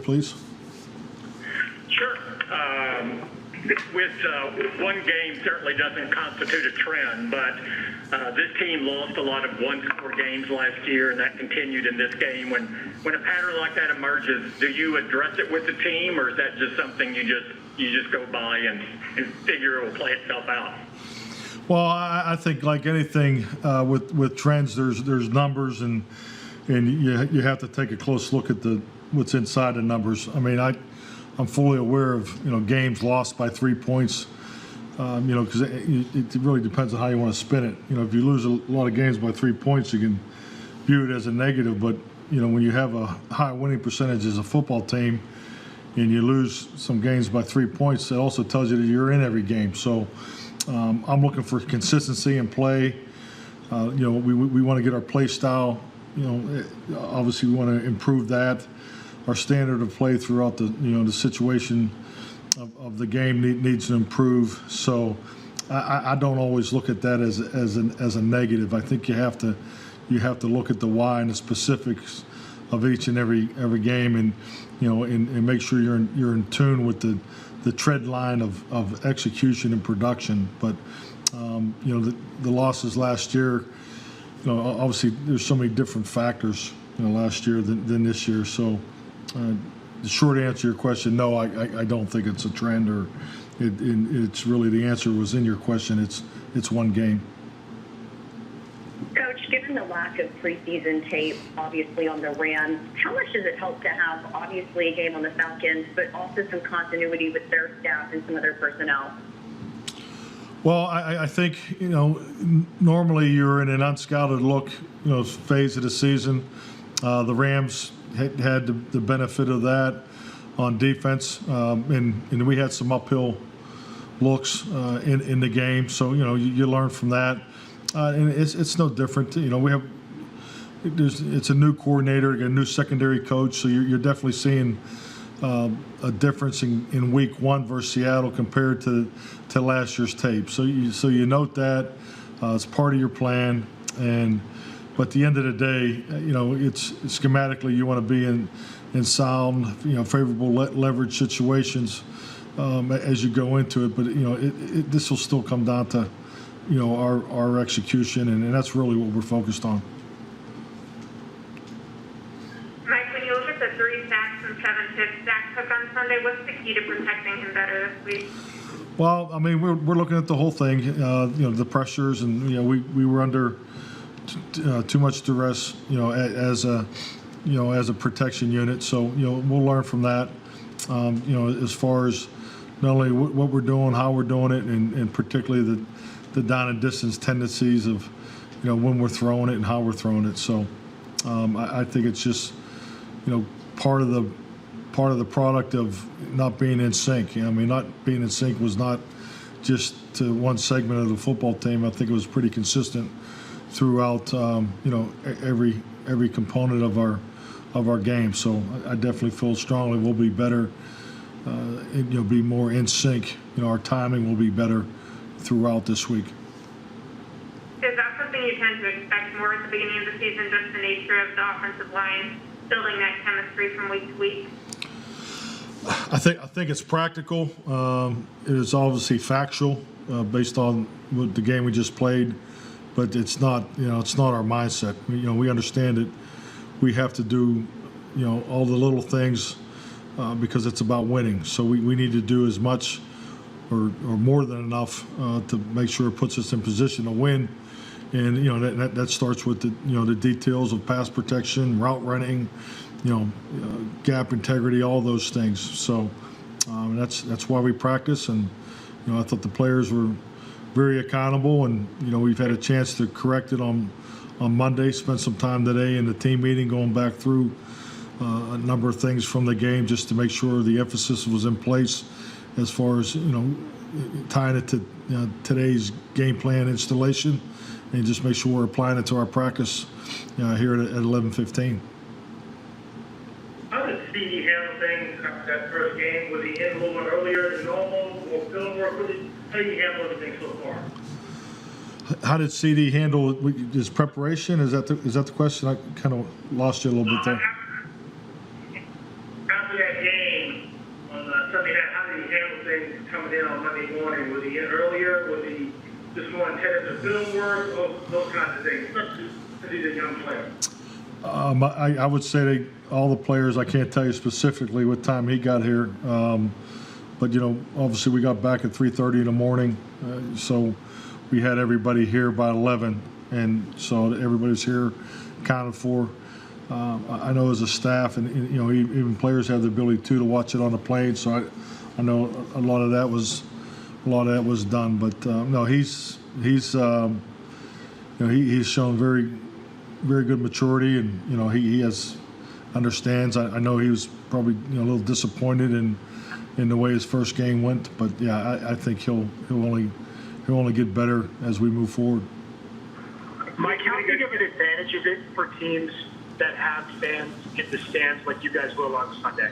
please. Sure. With one game certainly doesn't constitute a trend, but this team lost a lot of one-score games last year, and that continued in this game. When a pattern like that emerges, do you address it with the team, or is that just something you just go by and figure it will play itself out? Well, I think like anything with trends, there's numbers, and you have to take a close look at what's inside the numbers. I mean, I'm fully aware of games lost by 3 points. Because it really depends on how you want to spin it. If you lose a lot of games by 3 points, you can view it as a negative. But when you have a high winning percentage as a football team, and you lose some games by 3 points, it also tells you that you're in every game. So I'm looking for consistency in play. We want to get our play style. Obviously we want to improve that. Our standard of play throughout the situation of the game needs to improve. So I don't always look at that as a negative. I think you have to look at the why and the specifics of each and every game, and and make sure you're in tune with the tread line of execution and production. But the losses last year, obviously there's so many different factors last year than this year. So the short answer to your question, no, I don't think it's a trend, or it's really, the answer was in your question. It's one game. Coach, given the lack of preseason tape, obviously on the Rams, how much does it help to have obviously a game on the Falcons, but also some continuity with their staff and some other personnel? Well, I think normally you're in an unscouted look phase of the season. The Rams had the benefit of that on defense, and we had some uphill looks in the game. So you learn from that, and it's no different. It's a new coordinator, a new secondary coach, so you're definitely seeing a difference in week one versus Seattle compared to last year's tape. So you note that it's part of your plan. But at the end of the day, it's schematically you want to be in sound, favorable leverage situations as you go into it. But this will still come down to our execution, and that's really what we're focused on. Mike, when you look at the 3 sacks and 7 tips Dak took on Sunday, what's the key to protecting him better this week? Well, I mean, we're looking at the whole thing. The pressures, and we were under too much duress, as a protection unit. So we'll learn from that. As far as not only what we're doing, how we're doing it, and particularly the down and distance tendencies of when we're throwing it and how we're throwing it. So I think it's just part of the product of not being in sync. Not being in sync was not just to one segment of the football team. I think it was pretty consistent throughout every component of our game. So I definitely feel strongly we'll be better, be more in sync. Our timing will be better throughout this week. Is that something you tend to expect more at the beginning of the season, just the nature of the offensive line building that chemistry from week to week? I think it's practical. It is obviously factual based on the game we just played. But it's not, it's not our mindset. We understand that we have to do, all the little things because it's about winning. So we need to do as much or more than enough to make sure it puts us in position to win. And that starts with the details of pass protection, route running, gap integrity, all those things. So that's why we practice. And I thought the players were very accountable, and we've had a chance to correct it on Monday. Spent some time today in the team meeting going back through a number of things from the game just to make sure the emphasis was in place as far as tying it to today's game plan installation, and just make sure we're applying it to our practice here at 11:15. How did CD handle things after that first game? Was he in a little bit earlier than normal, or field work? How do you handle everything so far? How did CD handle his preparation? Is that the question? I kind of lost you a little bit there. After that Sunday night, how did he handle things coming in on Monday morning? Was he in earlier? Was he just more attentive to film work? Those kinds of things, especially because he's a young player. I would say all the players, I can't tell you specifically what time he got here, but, obviously we got back at 3:30 in the morning, so we had everybody here by 11, and so everybody's here accounted for. I know as a staff, and even players have the ability to watch it on the plane, so I know a lot of that was done, but no, he's shown very good maturity, and he understands. I know he was probably a little disappointed in the way his first game went, but yeah, I think he'll only get better as we move forward. Mike, how big of an advantage is it for teams that have fans in the stands like you guys will on Sunday?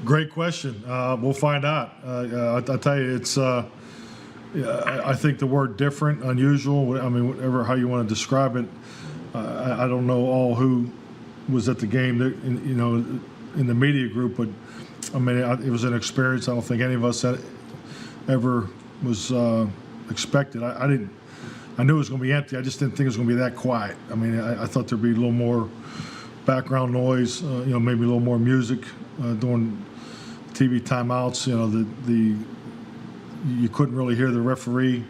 Great question. We'll find out. I'll tell you, it's. I think the word different, unusual. I mean, whatever how you want to describe it. I don't know all who was at the game, in the media group, but I mean, it was an experience. I don't think any of us ever was expected. I knew it was going to be empty. I just didn't think it was going to be that quiet. I mean, I thought there'd be a little more background noise. Maybe a little more music during TV timeouts. You couldn't really hear the referee,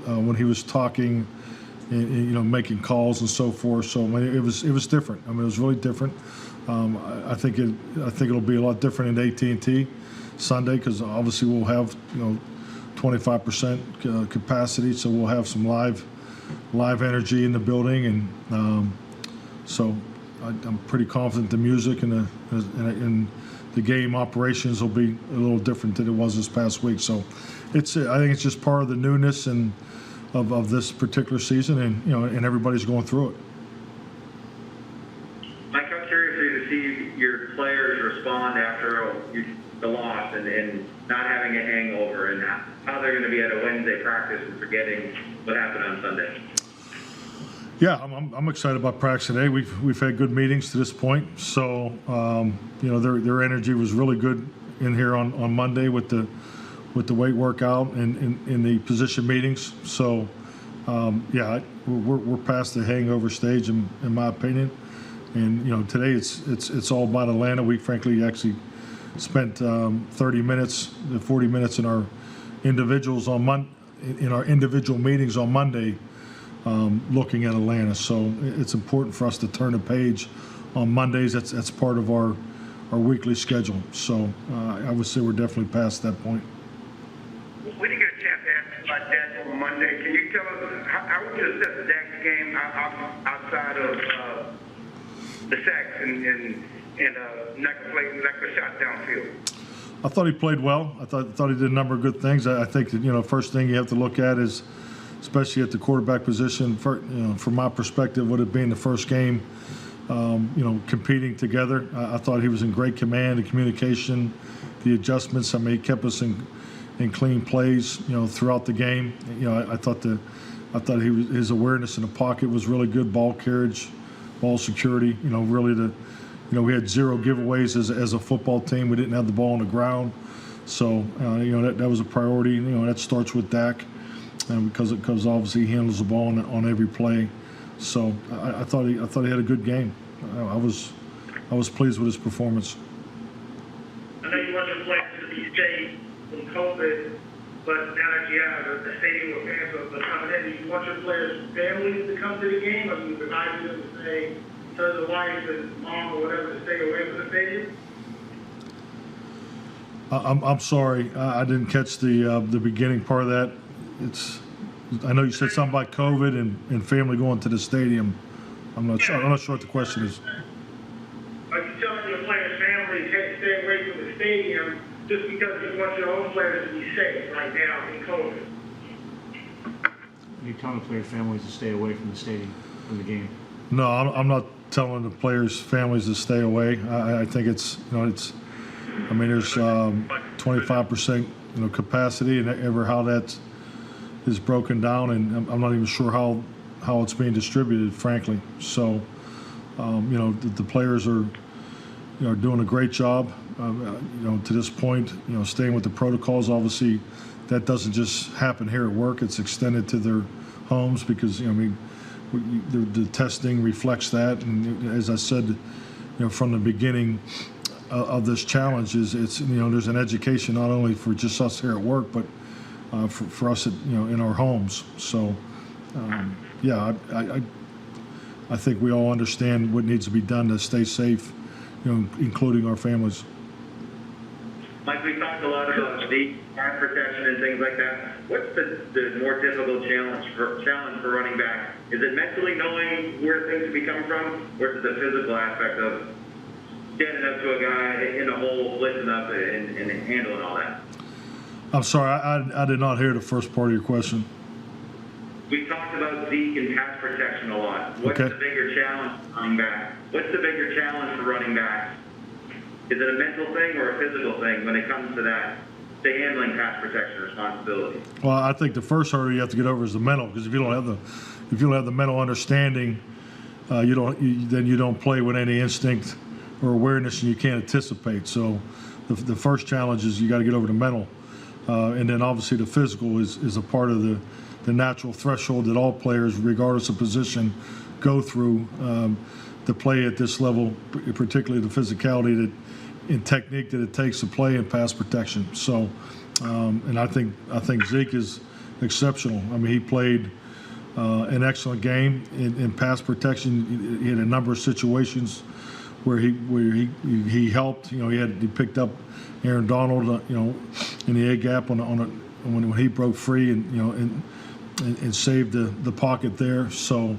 when he was talking, and making calls and so forth. So I mean, it was different. I mean, it was really different. I think it'll be a lot different in AT&T Sunday because obviously we'll have 25% capacity, so we'll have some live energy in the building, and so I'm pretty confident the music and the game operations will be a little different than it was this past week. So I think it's just part of the newness and of this particular season, and everybody's going through it. Mike, I'm curious to see your players respond after the loss and not having a hangover, and how they're going to be at a Wednesday practice and forgetting what happened on Sunday. Yeah, I'm excited about practice today. We've had good meetings to this point, so their energy was really good in here on Monday with the weight workout and in the position meetings. So we're past the hangover stage in my opinion. And today it's all about Atlanta. We frankly actually spent 30 minutes, 40 minutes in our individuals in our individual meetings on Monday. Looking at Atlanta, so it's important for us to turn a page on Mondays. That's part of our weekly schedule. So I would say we're definitely past that point. We didn't get a chance to ask you about that on Monday. Can you tell us how would you assess the Dax game outside of the sacks and lack of shots downfield? I thought he played well. I thought he did a number of good things. I think that first thing you have to look at is, especially at the quarterback position, from my perspective, would it be in the first game, competing together. I thought he was in great command, the communication, the adjustments. I mean, he kept us in clean plays, throughout the game. I thought his awareness in the pocket was really good, ball carriage, ball security. Really we had 0 giveaways as a football team. We didn't have the ball on the ground, so that was a priority. That starts with Dak. Because obviously he handles the ball on every play, so I thought he had a good game. I was pleased with his performance. I know you want your players to be safe from COVID, but now that you have a stadium with fans are coming in, do you want your players' families to come to the game, or do you advise them to say, tell the wife and mom or whatever to stay away from the stadium? I'm sorry, I didn't catch the beginning part of that. I know you said something about COVID and family going to the stadium. I'm not sure what the question is. Are you telling your players' families, hey, stay away from the stadium just because you want your own players to be safe right now in COVID? Are you telling player families to stay away from the stadium, from the game? No, I'm not telling the players' families to stay away. I think it's there's 25% capacity, and ever how that is broken down, and I'm not even sure how it's being distributed, frankly. So, the players are doing a great job. To this point, staying with the protocols. Obviously, that doesn't just happen here at work. It's extended to their homes because the testing reflects that. And as I said, from the beginning of this challenge, it's there's an education not only for just us here at work, but for us in our homes. So I think we all understand what needs to be done to stay safe, including our families. Mike, we talked a lot about the pass protection and things like that. What's the more difficult challenge for running back? Is it mentally knowing where things be coming from, or is it the physical aspect of standing up to a guy in a hole, blitzing up, and handling all that? I'm sorry, I did not hear the first part of your question. We talked about Zeke and pass protection a lot. What's Okay. the bigger challenge for running back? What's the bigger challenge for running backs? Is it a mental thing or a physical thing when it comes to that, to handling pass protection responsibility? Well, I think the first hurdle you have to get over is the mental, because if you don't have the mental understanding, then you don't play with any instinct or awareness, and you can't anticipate. So the first challenge is you got to get over the mental, and then obviously the physical is a part of the natural threshold that all players, regardless of position, go through to play at this level, particularly the physicality and technique that it takes to play in pass protection. So, and I think Zeke is exceptional. I mean, he played an excellent game in pass protection. He had a number of situations where he helped. He picked up Aaron Donald, in the A gap when he broke free and saved the pocket there. So,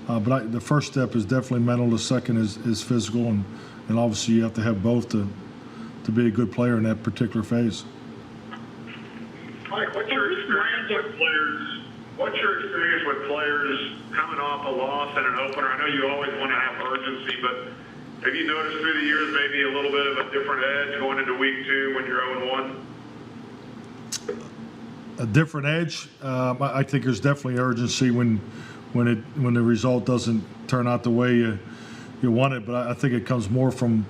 but the first step is definitely mental. The second is physical, and obviously you have to have both to be a good player in that particular phase. Mike, what's your experience with players coming off a loss and an opener? I know you always want to have urgency, but have you noticed through the years maybe a little bit of a different edge going into week 2 when you're 0-1? A different edge. I think there's definitely urgency when the result doesn't turn out the way you want it. But I think it comes more from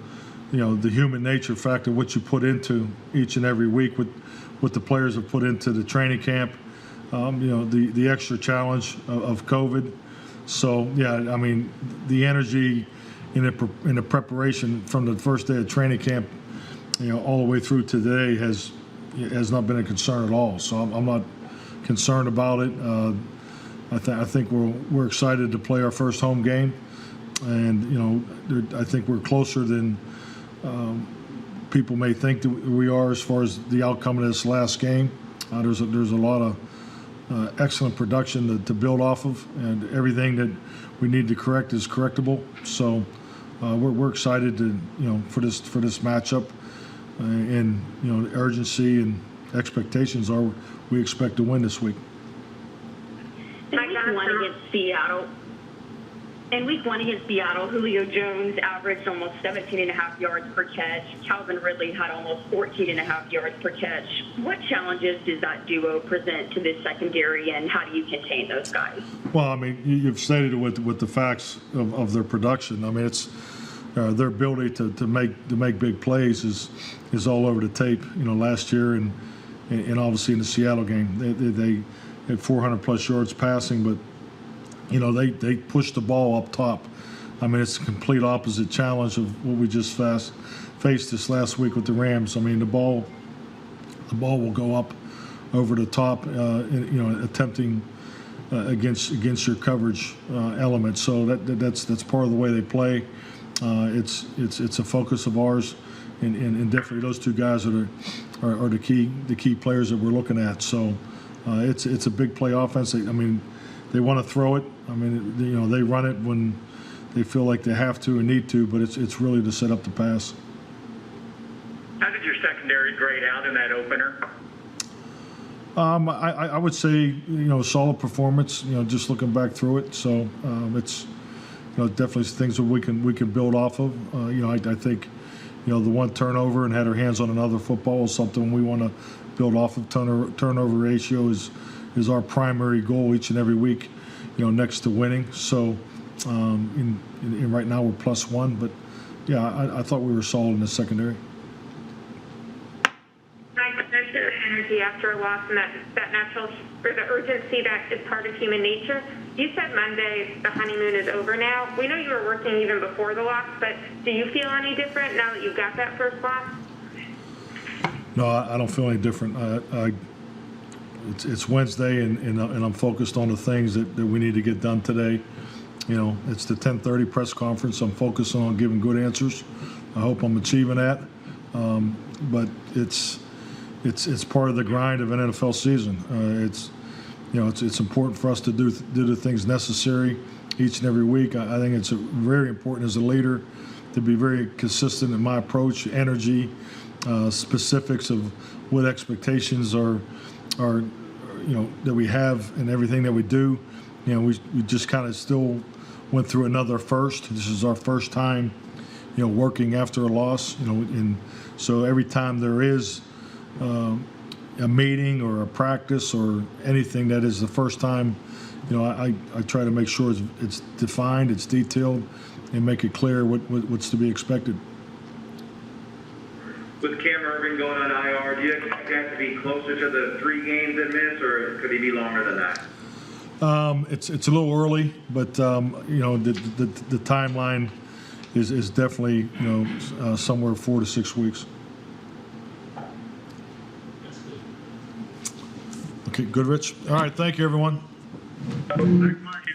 the human nature factor, what you put into each and every week, what the players have put into the training camp. The extra challenge of COVID. So yeah, I mean the energy in the preparation from the first day of training camp, all the way through today has not been a concern at all. So I'm not concerned about it. I think we're excited to play our first home game, and I think we're closer than people may think that we are as far as the outcome of this last game. There's a lot of excellent production to build off of, and everything that we need to correct is correctable. So we're excited for this matchup, and the urgency and expectations are we expect to win this week. In week one against Seattle, Julio Jones averaged almost 17.5 yards per catch. Calvin Ridley had almost 14.5 yards per catch. What challenges does that duo present to this secondary, and how do you contain those guys? Well, I mean, you've stated it with the facts of their production. I mean, it's their ability to make big plays is all over the tape. Last year and obviously in the Seattle game, they had 400+ yards passing, but they pushed the ball up top. I mean, it's a complete opposite challenge of what we just faced this last week with the Rams. I mean, the ball will go up over the top, attempting against your coverage element. So that's part of the way they play. It's a focus of ours, and definitely those two guys are the key players that we're looking at. So it's a big play offense. They want to throw it. I mean, they run it when they feel like they have to and need to, but it's really to set up the pass. How did your secondary grade out in that opener? I would say solid performance. Just looking back through it, so it's definitely things that we can build off of. I think the one turnover and had our hands on another football is something we want to build off of. Turnover ratio is our primary goal each and every week, next to winning. So, right now we're +1, but yeah, I thought we were solid in the secondary. Mike mentioned the energy after a loss and that natural, or the urgency that is part of human nature. You said Monday the honeymoon is over now. We know you were working even before the loss, but do you feel any different now that you've got that first loss? No, I don't feel any different. It's Wednesday, and I'm focused on the things that we need to get done today. You know, it's the 10:30 press conference. I'm focused on giving good answers. I hope I'm achieving that. But it's part of the grind of an NFL season. It's important for us to do the things necessary each and every week. I think it's very important as a leader to be very consistent in my approach, energy, specifics of what expectations are that we have in everything that we do. You know, we just kind of still went through another first. This is our first time, working after a loss. And so every time there is a meeting or a practice or anything that is the first time, I try to make sure it's defined, it's detailed, and make it clear what's to be expected. With Cam Irving going on IR, do you expect that to be closer to the 3 games in this, or could he be longer than that? It's a little early, but the timeline is definitely somewhere 4 to 6 weeks. Okay, good, Rich. All right, thank you, everyone. Thanks, Mike.